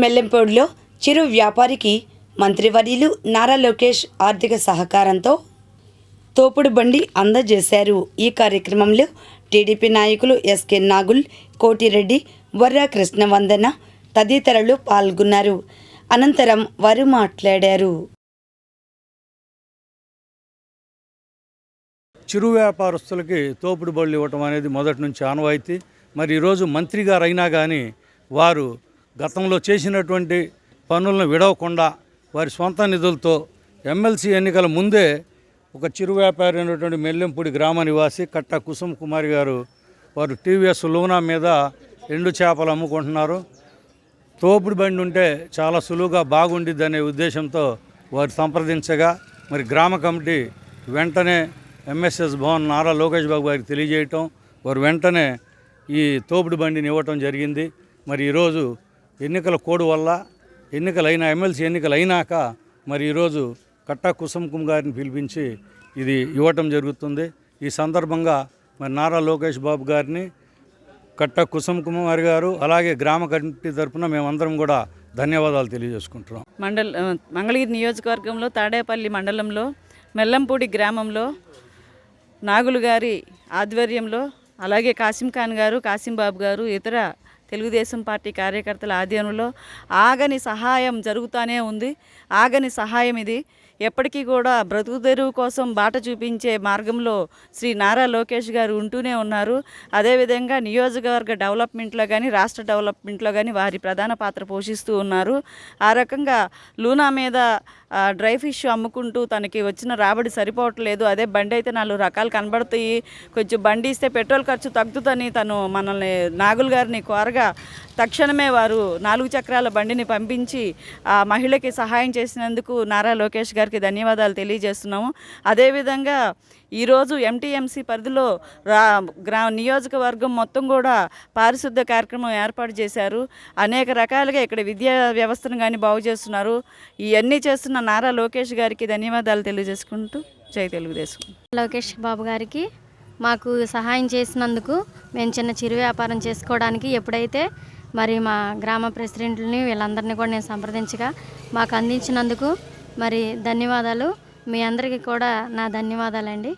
మెల్లెంపూడిలో చిరు వ్యాపారికి మంత్రివర్యులు నారా లోకేష్ ఆర్థిక సహకారంతో తోపుడు బండి అందజేశారు. ఈ కార్యక్రమంలో టీడీపీ నాయకులు ఎస్కే నాగుల్, కోటిరెడ్డి, వర్రా కృష్ణవందన తదితరులు పాల్గొన్నారు. అనంతరం వారు మాట్లాడారు. చిరు వ్యాపారస్తులకి తోపుడు బళ్ళు ఇవ్వటం అనేది మొదటి నుంచి ఆనవాయితీ. మరి ఈరోజు మంత్రి గారు అయినా కానీ వారు గతంలో చేసినటువంటి పనులను విడవకుండా వారి సొంత నిధులతో ఎమ్మెల్సీ ఎన్నికల ముందే ఒక చిరు వ్యాపారి అయినటువంటి మెల్లెంపూడి గ్రామ నివాసి కట్ట కుసుమ్ కుమారి గారు వారు టీవీఎస్ లూనా మీద ఎండు చేపలు అమ్ముకుంటున్నారు. తోపుడు బండి ఉంటే చాలా సులువుగా బాగుండిద్ది అనే ఉద్దేశంతో వారు సంప్రదించగా మరి గ్రామ కమిటీ వెంటనే ఎంఎస్ఎస్ భవన్ నారా లోకేష్ బాబు గారికి తెలియజేయటం, వారు వెంటనే ఈ తోపుడు బండిని ఇవ్వటం జరిగింది. మరి ఈరోజు ఎన్నికల కోడ్ వల్ల ఎమ్మెల్సీ ఎన్నికలు అయినాక మరి ఈరోజు కట్టా కుసుమ్ గారిని పిలిపించి ఇది ఇవ్వటం జరుగుతుంది. ఈ సందర్భంగా మరి నారా లోకేష్ బాబు గారిని, కట్టా కుసుమ్ కుమార్ గారు అలాగే గ్రామ కమిటీ తరఫున మేమందరం కూడా ధన్యవాదాలు తెలియజేసుకుంటున్నాం. మంగళగిరి నియోజకవర్గంలో తాడేపల్లి మండలంలో మెల్లంపూడి గ్రామంలో నాగులు గారి ఆధ్వర్యంలో అలాగే కాసిం ఖాన్ గారు, కాసిం బాబు గారు, ఇతర తెలుగుదేశం పార్టీ కార్యకర్తల ఆధ్వర్యంలో ఆగని సహాయం జరుగుతూనే ఉంది. ఆగని సహాయం ఇది ఎప్పటికీ కూడా బ్రతుకు తెరువు కోసం బాట చూపించే మార్గంలో శ్రీ నారా లోకేష్ గారు ఉంటూనే ఉన్నారు. అదేవిధంగా నియోజకవర్గ డెవలప్మెంట్లో కానీ రాష్ట్ర డెవలప్మెంట్లో కానీ వారి ప్రధాన పాత్ర పోషిస్తూ ఉన్నారు. ఆ రకంగా లూనా మీద డ్రై ఫిష్ అమ్ముకుంటూ తనకి వచ్చిన రాబడి సరిపోవట్లేదు. అదే బండి అయితే 4 రకాలు కనబడతాయి, కొంచెం బండి ఇస్తే పెట్రోల్ ఖర్చు తగ్గుతుందని తను మనల్ని నాగుల్ గారిని కోరగా తక్షణమే వారు 4 చక్రాల బండిని పంపించి ఆ మహిళకి సహాయం చేసినందుకు నారా లోకేష్ గారికి ధన్యవాదాలు తెలియజేస్తున్నాము. అదేవిధంగా ఈరోజు ఎంటీఎంసీ పరిధిలో నియోజకవర్గం మొత్తం కూడా పారిశుద్ధ కార్యక్రమం ఏర్పాటు చేశారు. అనేక రకాలుగా ఇక్కడ విద్యా వ్యవస్థను కానీ బాగు చేస్తున్నారు. ఇవన్నీ చేస్తున్న నారా లోకేష్ గారికి ధన్యవాదాలు తెలియజేసుకుంటూ జై తెలుగుదేశం. లోకేష్ బాబు గారికి మాకు సహాయం చేసినందుకు మేము చిన్న చిరు వ్యాపారం చేసుకోవడానికి ఎప్పుడైతే మరి మా గ్రామ ప్రెసిడెంట్ని వీళ్ళందరినీ కూడా నేను సంప్రదించగా మాకు అందించినందుకు మరి ధన్యవాదాలు. మీ అందరికీ కూడా నా ధన్యవాదాలండి.